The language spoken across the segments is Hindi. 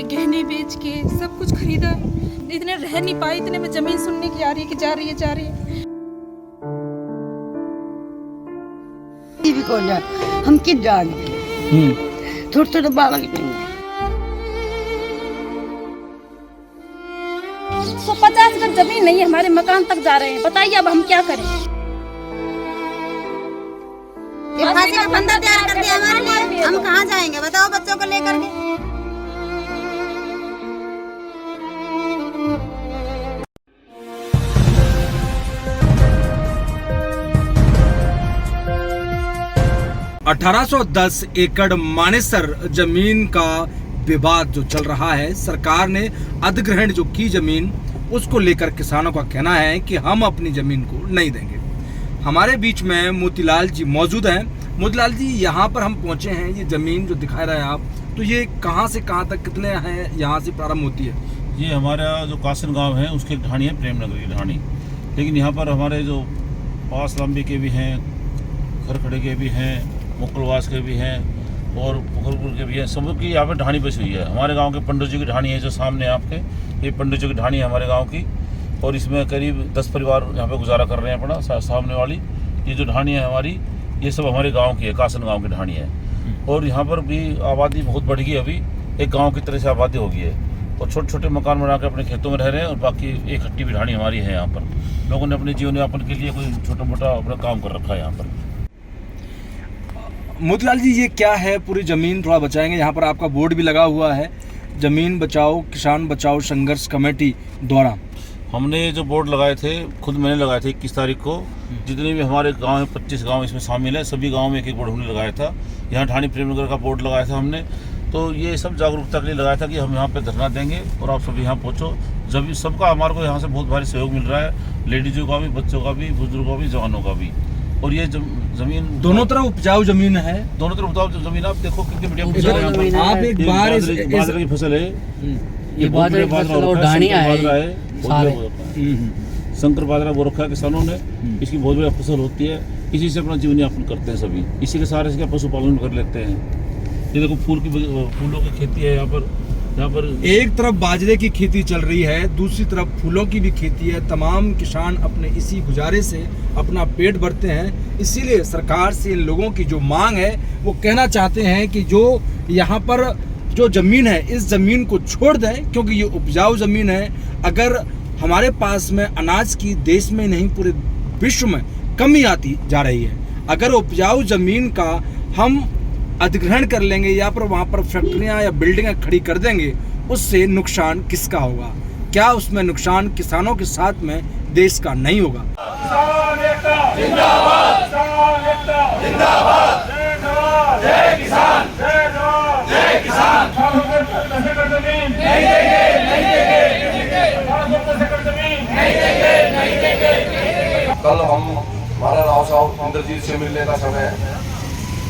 गहने बेच के सब कुछ खरीदा। इतने रह नहीं पाए, इतने में जमीन सुनने की आ रही है कि जा रही है जा रही है। भी कौन जान, हम किस जान थोड़े थोड़े बालक नहीं। 150 गज जमीन नहीं है, हमारे मकान तक जा रहे हैं। बताइए अब हम क्या करें। फांसी का फंदा तैयार कर दिया हमारे लिए, हम कहाँ जाएंगे बताओ बच्चों को लेकर के। $1810 एकड़ मानेसर जमीन का विवाद जो चल रहा है, सरकार ने अधिग्रहण जो की जमीन, उसको लेकर किसानों का कहना है कि हम अपनी जमीन को नहीं देंगे। हमारे बीच में मोतीलाल जी मौजूद हैं। मोतीलाल जी, यहाँ पर हम पहुँचे हैं, ये ज़मीन जो दिखा रहे हैं आप, तो ये कहाँ से कहाँ तक कितने हैं, यहाँ से प्रारंभ होती है? ये हमारा जो कासन गांव है उसकी ढाणी है, प्रेमनगर की ढाणी। लेकिन यहाँ पर हमारे जो पास लंबी के भी हैं, खरखड़े के भी हैं, मुकलवास के भी हैं और पुखरपुर के भी हैं, सबकी यहाँ पर ढाणी बसी हुई है। हमारे गाँव के पंडित जी की ढाणी है जो सामने आपके, ये पंडित जी की ढाणी है हमारे गाँव की, और इसमें करीब 10 परिवार यहाँ पे गुजारा कर रहे हैं अपना। सामने वाली ये जो ढाणी है हमारी, ये सब हमारे गांव की है, कासन गांव की ढाणी है। और यहाँ पर भी आबादी बहुत बढ़ गई, अभी एक गांव की तरह से आबादी हो गई है, और छोटे छोटे मकान बना के अपने खेतों में रह रहे हैं। और बाकी एक हट्टी भी ढाणी हमारी है। यहाँ पर लोगों ने अपने जीवन यापन के लिए कोई छोटा मोटा अपना काम कर रखा है यहाँ पर। मोतीलाल जी, ये क्या है? पूरी ज़मीन थोड़ा बचाएंगे? यहाँ पर आपका बोर्ड भी लगा हुआ है, ज़मीन बचाओ किसान बचाओ संघर्ष कमेटी द्वारा। हमने जो बोर्ड लगाए थे, खुद मैंने लगाए थे 21 तारीख को। जितने भी हमारे गांव में 25 गांव इसमें शामिल है, सभी गांव में एक एक बोर्ड हमने लगाया था। यहाँ ढाणी प्रेमनगर का बोर्ड लगाया था हमने। तो ये सब जागरूकता के लिए लगाया था कि हम यहाँ पे धरना देंगे और आप सब यहाँ पहुँचो। जब सबका हमारे को यहाँ से बहुत भारी सहयोग मिल रहा है, लेडीज़ों का भी, बच्चों का भी, बुजुर्गों का भी, जवानों का भी। और ये जमीन दोनों तरफ उपजाऊ जमीन है, दोनों तरफ उपजाऊ जमीन। आप देखो कितनी बढ़िया आप एक बार बाजरे की फसल है, ये बाजरे की फसल और ढाणियाँ है शंकर बाजरा वो रखा है किसानों ने। इसकी बहुत बड़ी फसल होती है, इसी से अपना जीवन यापन करते हैं सभी, इसी के सहारे से पशुपालन कर लेते हैं। ये देखो फूलों की खेती है यहाँ पर एक तरफ बाजरे की खेती चल रही है, दूसरी तरफ फूलों की भी खेती है। तमाम किसान अपने इसी गुजारे से अपना पेट भरते हैं। इसीलिए सरकार से इन लोगों की जो मांग है, वो कहना चाहते हैं कि जो यहाँ पर जो ज़मीन है, इस ज़मीन को छोड़ दें, क्योंकि ये उपजाऊ ज़मीन है। अगर हमारे पास में अनाज की देश में नहीं पूरे विश्व में कमी आती जा रही है, अगर उपजाऊ ज़मीन का हम अधिग्रहण कर लेंगे या फिर वहाँ पर फैक्ट्रियाँ या बिल्डिंगें खड़ी कर देंगे, उससे नुकसान किसका होगा? क्या उसमें नुकसान किसानों के साथ में देश का नहीं होगा? कल हमारा राव साहब इंद्रजीत से मिलने का समय है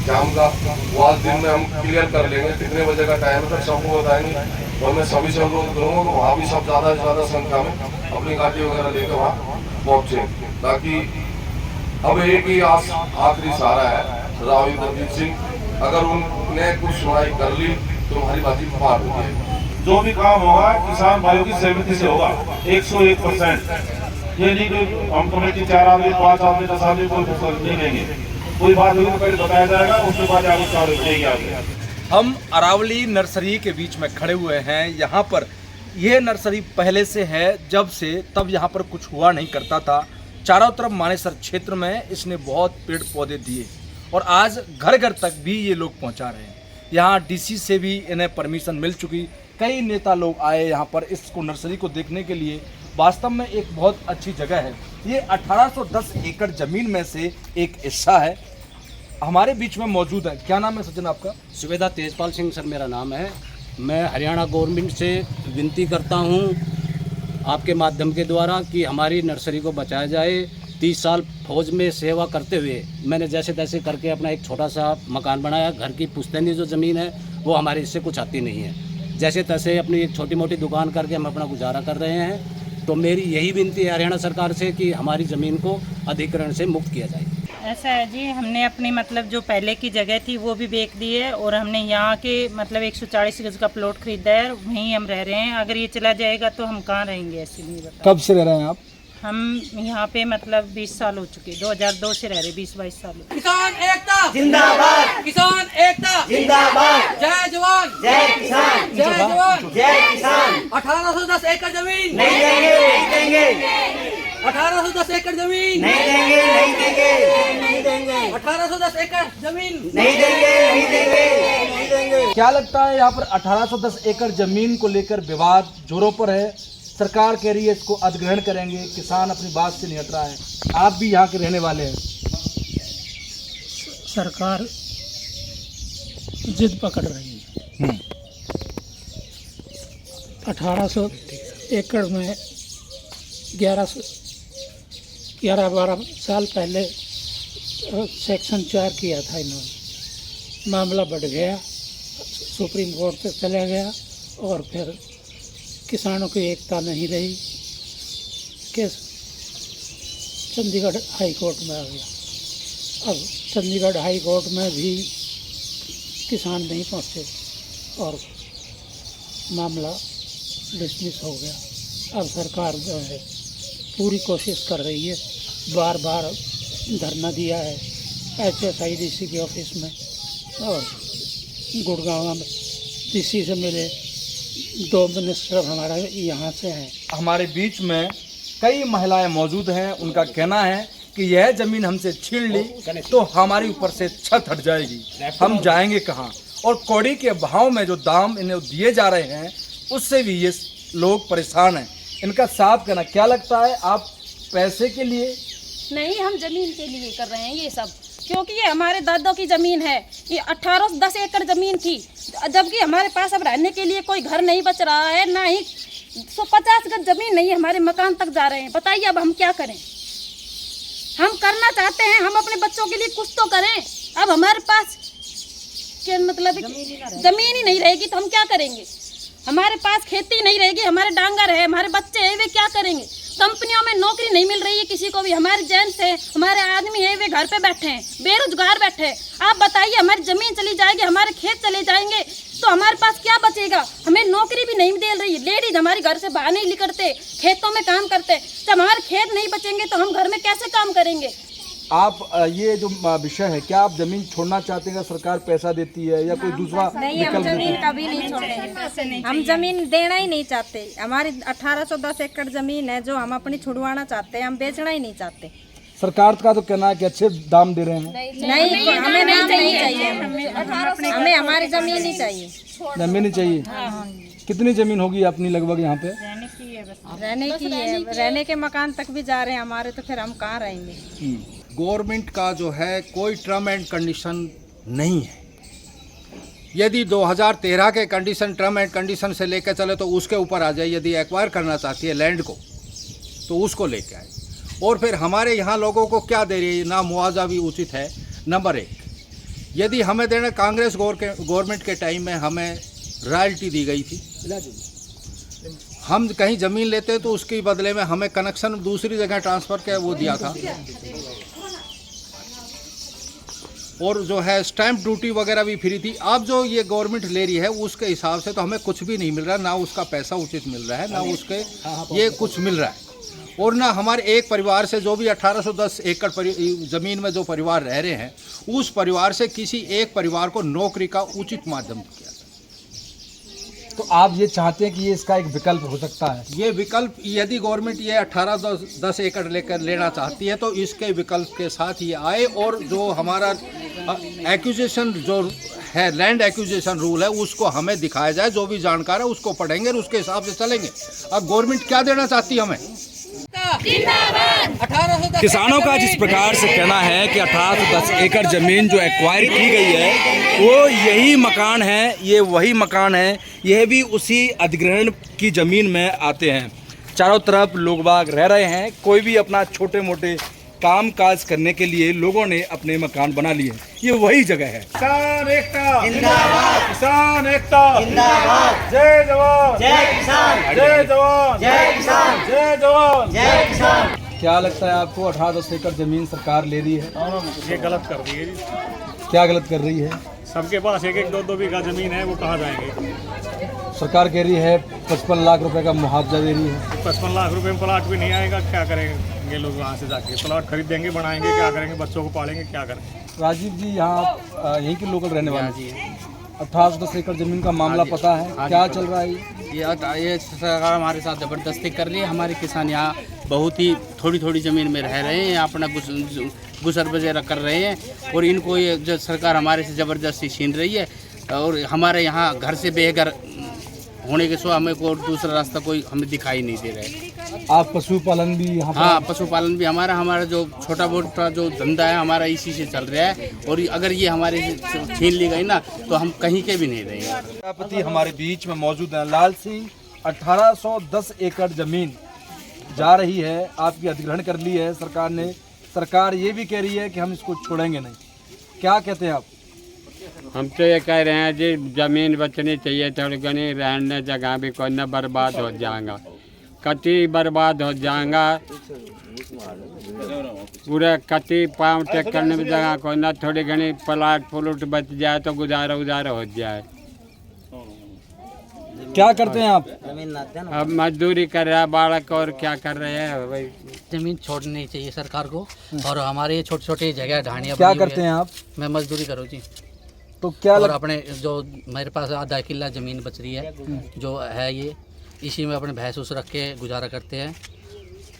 शाम का, वो आज दिन में हम क्लियर कर लेंगे। कितने बजे का टाइम है सबको बताएंगे, और मैं सभी से अनुरोध करूँगा कि वहाँ भी सब ज़्यादा से ज़्यादा संख्या में अपनी गाड़ी वगैरह लेकर वहाँ पहुँचे, ताकि अब एक ही आखिरी सहारा है राव इंद्रजीत सिंह। अगर उनने कुछ सुनाई कर ली तो हमारी बात पार हो गई। जो भी काम होगा किसान भाइयों की सहमति से होगा 101%। ये नहीं कि हम कमेटी 4 आदमी 5 आदमी 10 आदमी कोई फैसला नहीं लेंगे, कोई बात होगी तो पहले बताया जाएगा, उसके बाद आगे। हम अरावली नर्सरी के बीच में खड़े हुए हैं। यहाँ पर यह नर्सरी पहले से है, जब से तब यहाँ पर कुछ हुआ नहीं करता था। चारों तरफ मानेसर क्षेत्र में इसने बहुत पेड़ पौधे दिए और आज घर घर तक भी ये लोग पहुँचा रहे हैं। यहाँ डीसी से भी इन्हें परमिशन मिल चुकी, कई नेता लोग आए यहाँ पर इसको नर्सरी को देखने के लिए। वास्तव में एक बहुत अच्छी जगह है। ये 1810 एकड़ ज़मीन में से एक हिस्सा है। हमारे बीच में मौजूद है, क्या नाम है सज्जन आपका? सुबेदार तेजपाल सिंह सर मेरा नाम है। मैं हरियाणा गवर्नमेंट से विनती करता हूं आपके माध्यम के द्वारा कि हमारी नर्सरी को बचाया जाए। 30 साल फौज में सेवा करते हुए मैंने जैसे तैसे करके अपना एक छोटा सा मकान बनाया। घर की पुश्तैनी जो ज़मीन है वो हमारे इससे कुछ आती नहीं है। जैसे तैसे अपनी एक छोटी मोटी दुकान करके हम अपना गुजारा कर रहे हैं। तो मेरी यही विनती है हरियाणा सरकार से कि हमारी ज़मीन को अधिग्रहण से मुक्त किया जाए। ऐसा है जी, हमने अपनी मतलब जो पहले की जगह थी वो भी बेच दी है और हमने यहाँ के मतलब 140 गज का प्लॉट खरीदा है, वहीं हम रह रहे हैं। अगर ये चला जाएगा तो हम कहाँ रहेंगे, ऐसे नहीं बता। कब से रह रहे हैं आप? हम यहाँ पे मतलब 20 साल हो चुके, 2002 से रह रहे, 20-22 साल हो। किसान एकता जिंदाबाद, किसान एकता जिंदाबाद, जय जवान जय किसान, जय जवान जय किसान। 1810 एकड़ जमीन नहीं देंगे, नहीं देंगे। 1810 एकड़ जमीन नहीं देंगे, नहीं देंगे, नहीं देंगे। 1810 एकड़ जमीन नहीं देंगे, नहीं देंगे, नहीं देंगे। क्या लगता है यहाँ पर 1810 एकड़ जमीन को लेकर विवाद जोरों पर है? सरकार कह रही है इसको अधिग्रहण करेंगे, किसान अपनी बात से नहीं हट रहा है। आप भी यहाँ के रहने वाले हैं। सरकार जिद पकड़ रही है। 1800 एकड़ में 11-12 साल पहले सेक्शन 4 किया था इन्होंने। मामला बढ़ गया, सुप्रीम कोर्ट तक चला गया और फिर किसानों की एकता नहीं रही, केस चंडीगढ़ हाई कोर्ट में आ गया। अब चंडीगढ़ हाई कोर्ट में भी किसान नहीं पहुंचे और मामला डिसमिस हो गया। अब सरकार जो है पूरी कोशिश कर रही है, बार बार धरना दिया है HSIDC के ऑफिस में और गुड़गांव में डीसी से मिले, 2 मिनिस्टर हमारा यहाँ से हैं। हमारे बीच में कई महिलाएं मौजूद हैं। उनका कहना है कि यह जमीन हमसे छीन ली तो हमारी ऊपर से छत हट जाएगी, हम जाएंगे कहाँ? और कौड़ी के भाव में जो दाम इन्हें दिए जा रहे हैं उससे भी ये लोग परेशान हैं। इनका साफ कहना। क्या लगता है, आप पैसे के लिए नहीं, हम जमीन के लिए कर रहे हैं ये सब, क्योंकि ये हमारे दादों की ज़मीन है। ये 1810 एकड़ ज़मीन थी, जबकि हमारे पास अब रहने के लिए कोई घर नहीं बच रहा है, ना ही 150 गज ज़मीन नहीं है, हमारे मकान तक जा रहे हैं। बताइए अब हम क्या करें? हम करना चाहते हैं, हम अपने बच्चों के लिए कुछ तो करें। अब हमारे पास क्या मतलब ज़मीन ही नहीं रहेगी तो हम क्या करेंगे? हमारे पास खेती नहीं रहेगी, हमारे डांगर है, हमारे बच्चे हैं, वे क्या करेंगे? कंपनियों में नौकरी नहीं मिल रही है किसी को भी। हमारे जेंट्स है, हमारे आदमी है, वे घर पे बैठे हैं, बेरोजगार बैठे हैं। आप बताइए, हमारी ज़मीन चली जाएगी, हमारे खेत चले जाएंगे तो हमारे पास क्या बचेगा? हमें नौकरी भी नहीं मिल रही है। लेडीज हमारे घर से बाहर नहीं निकलते, खेतों में काम करते। जब हमारे खेत नहीं बचेंगे तो हम घर में कैसे काम करेंगे? आप ये जो विषय है, क्या आप जमीन छोड़ना चाहते हैं? सरकार पैसा देती है या कोई दूसरा नहीं, हम जमीन कभी नहीं छोड़ेंगे। हम जमीन देना ही नहीं चाहते। हमारी 1810 एकड़ जमीन है जो हम अपनी छुड़वाना चाहते हैं, हम बेचना ही नहीं चाहते। सरकार का तो कहना है कि अच्छे दाम दे रहे हैं। नहीं, हमें नहीं चाहिए, हमें हमारी जमीन ही चाहिए। जमीन ही चाहिए। कितनी जमीन होगी अपनी लगभग यहाँ पे? रहने की है, रहने के मकान तक भी जा रहे हैं हमारे, तो फिर हम कहाँ रहेंगे? गवर्नमेंट का जो है कोई टर्म एंड कंडीशन नहीं है। यदि 2013 के कंडीशन टर्म एंड कंडीशन से लेकर चले तो उसके ऊपर आ जाए। यदि एक्वायर करना चाहती है लैंड को तो उसको लेके आए। और फिर हमारे यहाँ लोगों को क्या दे रही है, ना मुआवजा भी उचित है। नंबर 1, यदि हमें देना, कांग्रेस गवर्नमेंट के टाइम में हमें रॉयल्टी दी गई थी। हम कहीं ज़मीन लेते तो उसके बदले में हमें कनेक्शन दूसरी जगह ट्रांसफ़र के वो दिया था। और जो है स्टैंप ड्यूटी वगैरह भी फ्री थी। अब जो ये गवर्नमेंट ले रही है उसके हिसाब से तो हमें कुछ भी नहीं मिल रहा, ना उसका पैसा उचित मिल रहा है, ना उसके ये कुछ मिल रहा है। और ना हमारे एक परिवार से जो भी 1810 एकड़ ज़मीन में जो परिवार रह रहे हैं उस परिवार से किसी एक परिवार को नौकरी का उचित माध्यम किया। तो आप ये चाहते हैं कि ये इसका एक विकल्प हो सकता है? ये विकल्प, यदि गवर्नमेंट ये 18-10 एकड़ लेकर लेना चाहती है तो इसके विकल्प के साथ ये आए। और जो हमारा एक्विजिशन जो है, लैंड एक्विजिशन रूल है, उसको हमें दिखाया जाए। जो भी जानकार है उसको पढ़ेंगे और उसके हिसाब से चलेंगे। अब गवर्नमेंट क्या देना चाहती है हमें? किसानों का जिस प्रकार से कहना है कि 1810 एकड़ जमीन जो एक्वायर की गई है वो यही मकान है, ये वही मकान है, यह भी उसी अधिग्रहण की ज़मीन में आते हैं। चारों तरफ लोग बाग रह रहे हैं, कोई भी अपना छोटे मोटे काम काज करने के लिए लोगों ने अपने मकान बना लिए। ये वही जगह है। किसान एकता जिंदाबाद, किसान एकता जिंदाबाद, जय जवान जय किसान, जय जवान जय किसान, जय जवान जय किसान। क्या लगता है आपको 18-10 एकड़ जमीन सरकार ले रही है? ये गलत कर रही है जी। क्या गलत कर रही है? सबके पास 1-1, 2-2 बीघा जमीन है, वो कहाँ जाएंगे? सरकार कह रही है 55 लाख रुपए का मुआवजा दे रही है। 55 लाख रुपए में प्लाट भी नहीं आएगा, क्या करेंगे लोग वहाँ से जाके? प्लाट खरीदेंगे, बनाएंगे, क्या करेंगे? बच्चों को पालेंगे, क्या करेंगे? राजीव जी यहाँ यहीं के लोकल रहने वाले जी, 18-10 एकड़ जमीन का मामला पता है क्या चल रहा है? ये सरकार हमारे साथ ज़बरदस्ती कर रही है। हमारे किसान यहाँ बहुत ही थोड़ी थोड़ी ज़मीन में रह रहे हैं, अपना गुजर बसर कर रहे हैं और इनको ये जो सरकार हमारे से ज़बरदस्ती छीन रही है और हमारे यहाँ घर से बेघर होने के सिवा हमें कोई दूसरा रास्ता कोई हमें दिखाई नहीं दे रहा है। आप पशुपालन भी यहाँ? हाँ, पशुपालन भी हमारा जो छोटा मोटा जो धंधा है हमारा इसी से चल रहा है और अगर ये हमारे से छीन ली गई ना तो हम कहीं के भी नहीं रहेंगे। सभापति हमारे बीच में मौजूद हैं। लाल सिंह, 1810 एकड़ जमीन जा रही है, आपकी अधिग्रहण कर ली है सरकार ने। सरकार ये भी कह रही है कि हम इसको छोड़ेंगे नहीं, क्या कहते हैं आप? हम तो ये कह रहे हैं जी ज़मीन बचनी चाहिए, थोड़ी घनी रहने जगह भी कोई न बर्बाद हो जाएगा, कति बर्बाद हो जाएगा, पूरे कति पाँव टेक करने में जगह कोई न, थोड़ी घनी प्लाट प्लूट बच जाए तो गुजारा हो जाए। क्या करते हैं आप? अब मजदूरी कर रहा है बालक और क्या कर रहे हैं भाई। ज़मीन छोड़नी चाहिए सरकार को और हमारे ये छोटी छोटी जगह ढाणियाँ क्या करते हैं आप? मैं मजदूरी करूँ जी। तो क्या और अपने जो मेरे पास आधा किला ज़मीन बच रही है जो है ये, इसी में अपने भैंस उस रख के गुजारा करते हैं।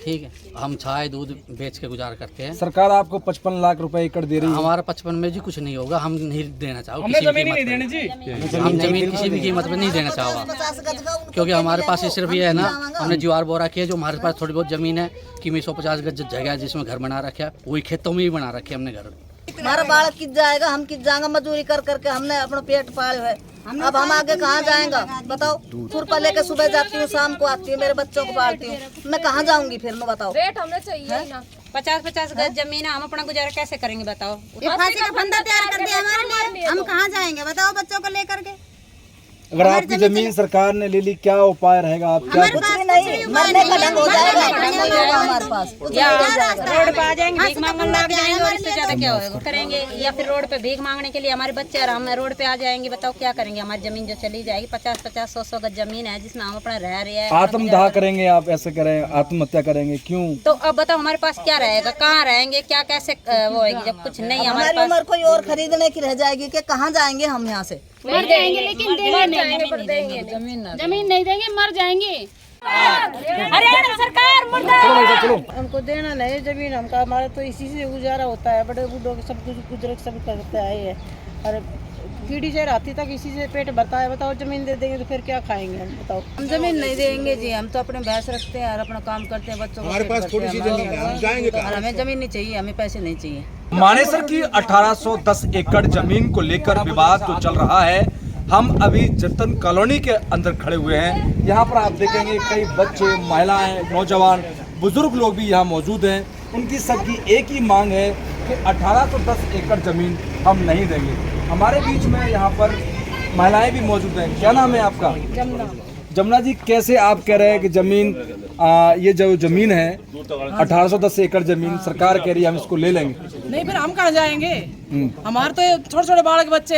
ठीक है, हम छाए दूध बेच के गुजारा करते हैं। सरकार आपको 55 लाख रुपए एकड़ दे रही है। हमारा 55 में जी कुछ नहीं होगा, हम नहीं देना चाहोगे, हमें जमीन नहीं देनी जी, हम जमीन किसी भी कीमत में नहीं देना चाहोगा क्योंकि हमारे पास सिर्फ ये है ना, हमने ज्वार बोरा किया जो हमारे पास थोड़ी बहुत ज़मीन है कि 150 गज जगह है जिसमें घर बना रखा है, वही खेतों में ही बना रखे हमने घर। हमारा बालक किस जाएगा, हम किस जाएंगे? मजदूरी कर करके हमने अपना पेट पाले है, अब हम आगे कहाँ जाएंगे बताओ? खुरपा लेके सुबह जाती हूँ, शाम को आती हूँ, मेरे बच्चों को पालती हूँ, मैं कहाँ जाऊंगी फिर? मैं बताओ, रेट हमें चाहिए ना। 50-50 गज जमीन है, हम अपना गुजारा कैसे करेंगे बताओ? ये फांसी का फंदा तैयार कर दिया हमारे लिए, हम कहाँ जाएंगे बताओ बच्चों को लेकर के? अगर आपकी जमीन सरकार ने ले ली क्या उपाय रहेगा? आप क्या कुछ भी नहीं, मरने का ढंग हो जाएगा हमारे पास। रोड पे आ जाएंगे, भीख मांगने लग जाएंगे और इससे ज्यादा क्या होगा करेंगे? या फिर रोड पे भीख मांगने के लिए हमारे बच्चे और हम रोड पे आ जाएंगे, बताओ क्या करेंगे? हमारी जमीन जो चली जाएगी 50-50, 100-100 गज जमीन है जिसमें हम अपना रह रहे हैं। आत्मदाह करेंगे आप? ऐसे करें, आत्महत्या करेंगे क्यों? तो अब बताओ हमारे पास क्या रहेगा, कहाँ रहेंगे, क्या कैसे वो होगी जब कुछ नहीं हमारे पास? उम्र कोई और खरीदने की रह जाएगी कि कहाँ जाएंगे हम यहाँ से? मर जाएंगे लेकिन देंगे जमीन नहीं देंगे, मर जाएंगे। हरियाणा सरकार मुर्दाबाद। हमको देना नहीं जमीन, हमका हमारा तो इसी से गुजारा होता है, बड़े बूढ़ों के सब कुछ गुजर सब करते आए हैं और पीढ़ी से राती तक इसी से पेट भरता है। बताओ जमीन दे देंगे तो फिर क्या खाएंगे हम? बताओ। हम जमीन नहीं देंगे जी, हम तो अपने भैंस रखते हैं और अपना काम करते हैं, बच्चों को हमारे पास थोड़ी सी जमीन है, हम जाएंगे कहाँ? हमें जमीन नहीं चाहिए, हमें पैसे नहीं चाहिए। मानेसर की 1810 एकड़ जमीन को लेकर विवाद तो चल रहा है। हम अभी जतन कॉलोनी के अंदर खड़े हुए हैं। यहाँ पर आप देखेंगे कई बच्चे, महिलाएं, नौजवान, बुजुर्ग लोग भी यहाँ मौजूद हैं। उनकी सबकी एक ही मांग है कि 1810 एकड़ जमीन हम नहीं देंगे। हमारे बीच में यहाँ पर महिलाएं भी मौजूद हैं। क्या नाम है आपका? जमुना जी, कैसे आप कह रहे हैं कि जमीन ये जो जमीन है 1810 एकड़ जमीन सरकार कह रही है हम इसको ले लेंगे? नहीं, फिर हम कहाँ जाएंगे? हमारे तो छोटे छोटे बालक बच्चे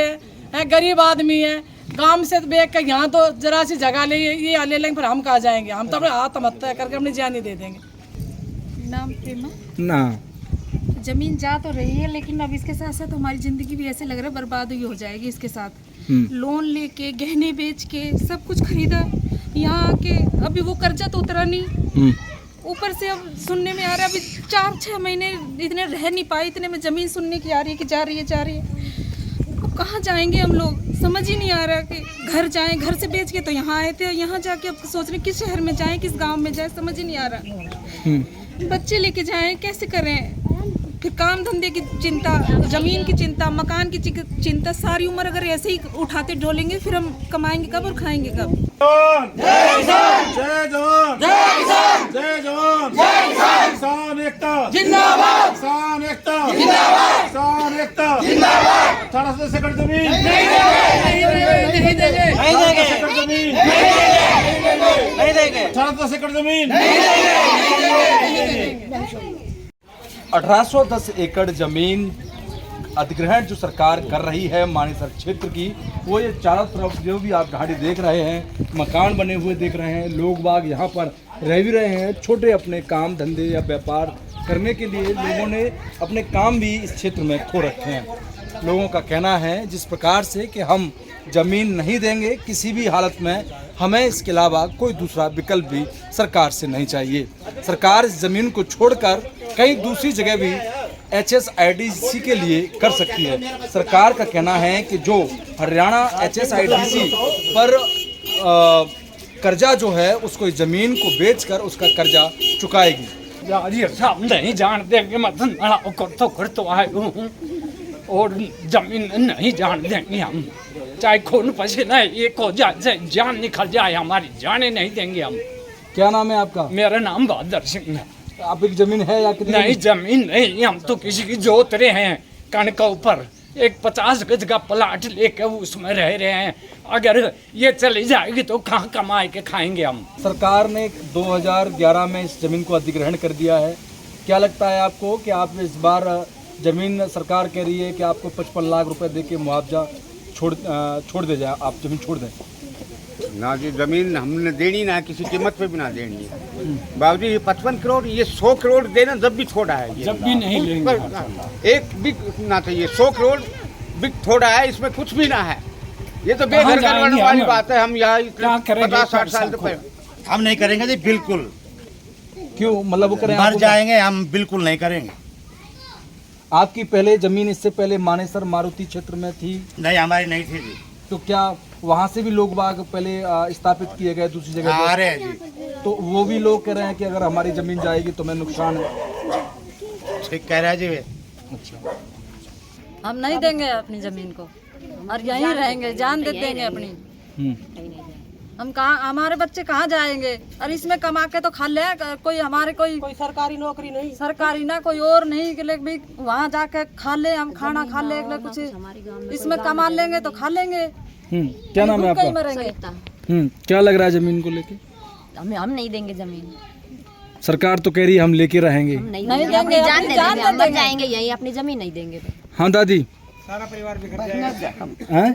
हैं, गरीब आदमी है, गांव से बेच के यहाँ तो जरा सी जगह ले ये ले लेंगे, फिर हम कहाँ जाएंगे? हम तो अपने आत्महत्या करके अपनी जान ही दे देंगे। नाम प्रेमा ना। जमीन जा तो रही है लेकिन अब इसके साथ साथ हमारी जिंदगी भी ऐसे लग रहा है बर्बाद ही हो जाएगी इसके साथ। लोन लेके गहने बेच के सब कुछ खरीदा, यहाँ आके अभी वो कर्जा तो उतरा नहीं, ऊपर से अब सुनने में आ रहा है अभी 4-6 महीने इतने रह नहीं पाए, इतने में जमीन सुनने की आ रही है कि जा रही है। अब कहाँ जाएंगे हम लोग? समझ ही नहीं आ रहा कि घर जाएं, घर से बेच के तो यहाँ आए थे, यहाँ जाके अब सोच रहे किस शहर में जाएं, किस गांव में जाएं, समझ ही नहीं आ रहा। बच्चे लेके जाएं, कैसे करें? फिर काम धंधे की चिंता, जमीन की चिंता, मकान की चिंता, सारी उम्र अगर ऐसे ही उठाते ढोलेंगे फिर हम कमाएंगे कब और खाएंगे कब? जय किसान, जय जवान, जय किसान, जय जवान, जय किसान, किसान एकता जिंदाबाद, किसान एकता जिंदाबाद, किसान एकता जिंदाबाद। 1810 एकड़ जमीन नहीं देंगे, नहीं देंगे, 1810 एकड़ जमीन नहीं देंगे, नहीं देंगे। देंगे। 1810 एकड़ जमीन 1810 एकड़ जमीन अधिग्रहण जो सरकार कर रही है मानेसर क्षेत्र की, वो ये चारों तरफ जो भी आप ढाड़ी देख रहे हैं, मकान बने हुए देख रहे हैं, लोग बाग यहाँ पर रह भी रहे हैं। छोटे अपने काम धंधे या व्यापार करने के लिए लोगों ने अपने काम भी इस क्षेत्र में खो रखे हैं। लोगों का कहना है जिस प्रकार से कि हम ज़मीन नहीं देंगे किसी भी हालत में, हमें इसके अलावा कोई दूसरा विकल्प भी सरकार से नहीं चाहिए। सरकार इस ज़मीन को छोड़कर कहीं दूसरी जगह भी HSIDC के लिए कर सकती है। सरकार का कहना है कि जो हरियाणा HSIDC पर कर्जा जो है उसको इस ज़मीन को बेचकर उसका कर्जा चुकाएगी। हम नहीं जान देंगे, मतलब तो आए हूँ और जमीन नहीं जान देंगे हम, चाहे खून पसीना एक हो जाए, जान निकल जाए हमारी, जाने नहीं देंगे हम। क्या नाम है आपका? मेरा नाम बहादुर सिंह है। आप एक जमीन है या कितनी? नहीं जमीन नहीं, हम तो किसी की जोत रहे हैं कण का ऊपर, एक 50 गज का प्लाट लेके उसमें रह रहे हैं। अगर ये चली जाएगी तो कहाँ कमाए के खाएंगे हम। सरकार ने 2011 में इस जमीन को अधिग्रहण कर दिया है। क्या लगता है आपको कि आप इस बार जमीन, सरकार कह रही है कि आपको 55 लाख रुपए दे के मुआवजा छोड़ दे जाए, आप जमीन छोड़ दें? ना जी, जमीन हमने देनी ना, किसी कीमत पे भी ना देनी है। बाबूजी ये 55 करोड़, ये 100 करोड़ देना जब भी छोड़ा है, जब भी नहीं लेंगे, एक भी ना चाहिए। 100 करोड़ भी थोड़ा है, इसमें कुछ भी ना है। ये तो बेघर करने वाली बात है। हम यहाँ 50-60 साल से हम नहीं करेंगे जी, बिल्कुल। क्यों? मतलब वो करें, मर जाएंगे हम, बिल्कुल नहीं करेंगे। आपकी पहले जमीन इससे पहले मानेसर मारुति क्षेत्र में थी? नहीं, हमारी नहीं थी जी। तो क्या वहाँ से भी लोग बाग पहले स्थापित किए गए दूसरी जगह? आ रहे हैं जी। तो वो भी लोग कह रहे हैं कि अगर हमारी जमीन जाएगी तो हमें नुकसान है। ठीक कह रहे हैं जी वे। अच्छा, हम नहीं देंगे अपनी जमीन को और यहीं रहेंगे, जान दे देंगे अपनी। हम कहाँ, हमारे बच्चे कहाँ जाएंगे? और इसमें कमा के तो खा ले, कोई हमारे कोई सरकारी नौकरी नहीं, सरकारी ना कोई और नहीं कि लेकिन वहाँ जाके खा ले, हम खाना खा ले, कुछ इसमें कमा लेंगे तो खा लेंगे। क्या नाम है आपका? मरेंगे। क्या लग रहा है जमीन को लेके? हम नहीं देंगे जमीन। सरकार तो कह रही है हम लेके रहेंगे। नहीं देंगे, अपनी जान दे देंगे, हम मर जाएंगे यही, अपनी जमीन नहीं देंगे। हाँ दादी, सारा परिवार बिखर जाएगा। हैं?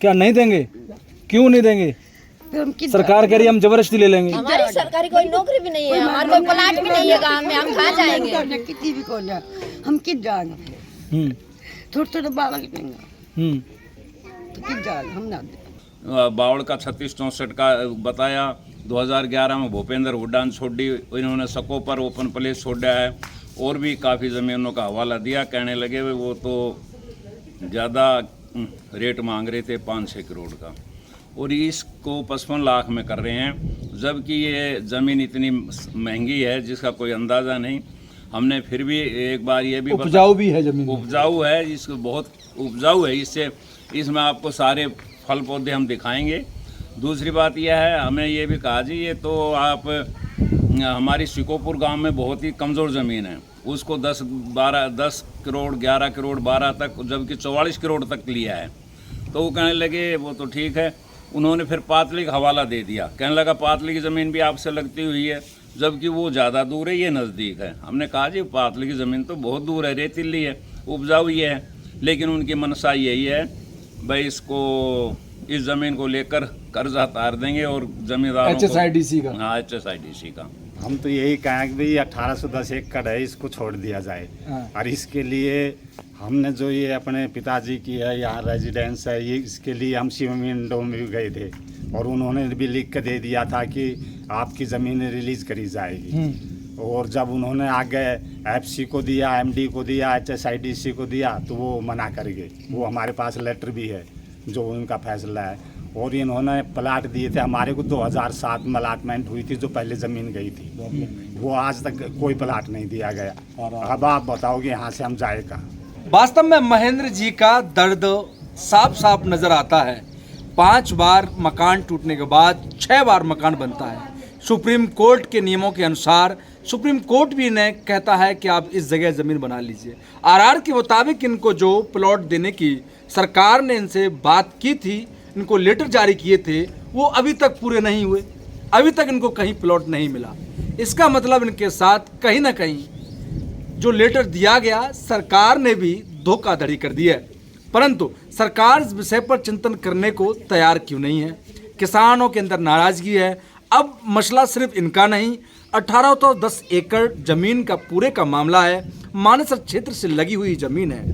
क्या नहीं देंगे? क्यों नहीं देंगे? सरकार कह रही है हम जबरदस्ती ले लेंगे। हमारी सरकारी कोई नौकरी भी नहीं है, हमारे कोई प्लाट भी नहीं है गाँव में, हम कहाँ जाएंगे? कितनी भी कौन है, हम किस जाएंगे? थोड़े बालक देंगे तो किस जाएंगे? हम ना बावड़ का 36-64 का बताया। 2011 में भूपेंद्र हुड्डा छोड़ी, इन्होंने सको पर ओपन प्लेस छोड़ा है, और भी काफ़ी ज़मीनों का हवाला दिया। कहने लगे वो तो ज़्यादा रेट मांग रहे थे 5-6 करोड़ का, और इसको 55 लाख में कर रहे हैं, जबकि ये ज़मीन इतनी महंगी है जिसका कोई अंदाज़ा नहीं। हमने फिर भी एक बार ये भी उपजाऊ भी है जमीन, उपजाऊ है, इसको बहुत उपजाऊ है। इसमें आपको सारे फल पौधे हम दिखाएंगे। दूसरी बात यह है, हमें ये भी कहा जी, ये तो आप हमारी शिकोपुर गांव में बहुत ही कमज़ोर ज़मीन है, उसको 10 करोड़ 11 करोड़ 12 तक, जबकि 44 करोड़ तक लिया है। तो वो कहने लगे वो तो ठीक है। उन्होंने फिर पातली का हवाला दे दिया, कहने लगा पातली की ज़मीन भी आपसे लगती हुई है, जबकि वो ज़्यादा दूर है, ये नज़दीक है। हमने कहा जी पातली की ज़मीन तो बहुत दूर है, रेतीली है, उपजाऊ ये है, लेकिन उनकी मनसा यही है भाई इसको, इस ज़मीन को लेकर कर्जा तार देंगे और जमींदारों को HSIDC का। हाँ, HSIDC का। हम तो यही कहें कि भाई 1810 एकड़ है, इसको छोड़ दिया जाए। और इसके लिए हमने जो ये अपने पिताजी की है यहाँ रेजिडेंस है, ये इसके लिए हम शिवमिंडो में भी गए थे, और उन्होंने भी लिख के दे दिया था कि आपकी ज़मीन रिलीज़ करी जाएगी। और जब उन्होंने आगे FC को दिया, MD को दिया, HSIDC को दिया, तो वो मना कर गए। वो हमारे पास लेटर भी है जो उनका फैसला है। और इन्होंने प्लाट दिए थे हमारे को, 2007 में अलाटमेंट हुई थी जो पहले ज़मीन गई थी, वो आज तक कोई प्लाट नहीं दिया गया। अब आप बताओगे यहाँ से हम जाए कहाँ? वास्तव में महेंद्र जी का दर्द साफ साफ नजर आता है। 5 बार मकान टूटने के बाद 6 बार मकान बनता है। सुप्रीम कोर्ट के नियमों के अनुसार सुप्रीम कोर्ट भी इन्हें कहता है कि आप इस जगह ज़मीन बना लीजिए। RR के मुताबिक इनको जो प्लॉट देने की सरकार ने इनसे बात की थी, इनको लेटर जारी किए थे, वो अभी तक पूरे नहीं हुए। अभी तक इनको कहीं प्लॉट नहीं मिला। इसका मतलब इनके साथ कहीं ना कहीं जो लेटर दिया गया सरकार ने भी धोखाधड़ी कर दी है। परंतु सरकार इस विषय पर चिंतन करने को तैयार क्यों नहीं है? किसानों के अंदर नाराजगी है। अब मसला सिर्फ इनका नहीं, 1810 एकड़ जमीन का पूरे का मामला है। मानेसर क्षेत्र से लगी हुई जमीन है।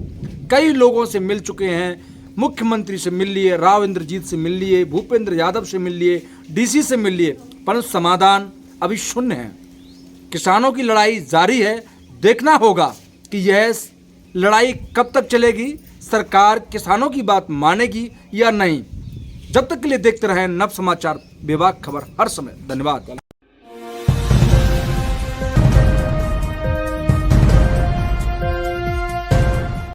कई लोगों से मिल चुके हैं, मुख्यमंत्री से मिल लिए, राव इंद्रजीत से मिल लिए, भूपेंद्र यादव से मिल लिए, डीसी से मिल लिए, परंतु समाधान अभी शून्य है। किसानों की लड़ाई जारी है। देखना होगा कि यह लड़ाई कब तक चलेगी, सरकार किसानों की बात मानेगी या नहीं। जब तक के लिए देखते रहें नव समाचार विभाग खबर हर समय। धन्यवाद।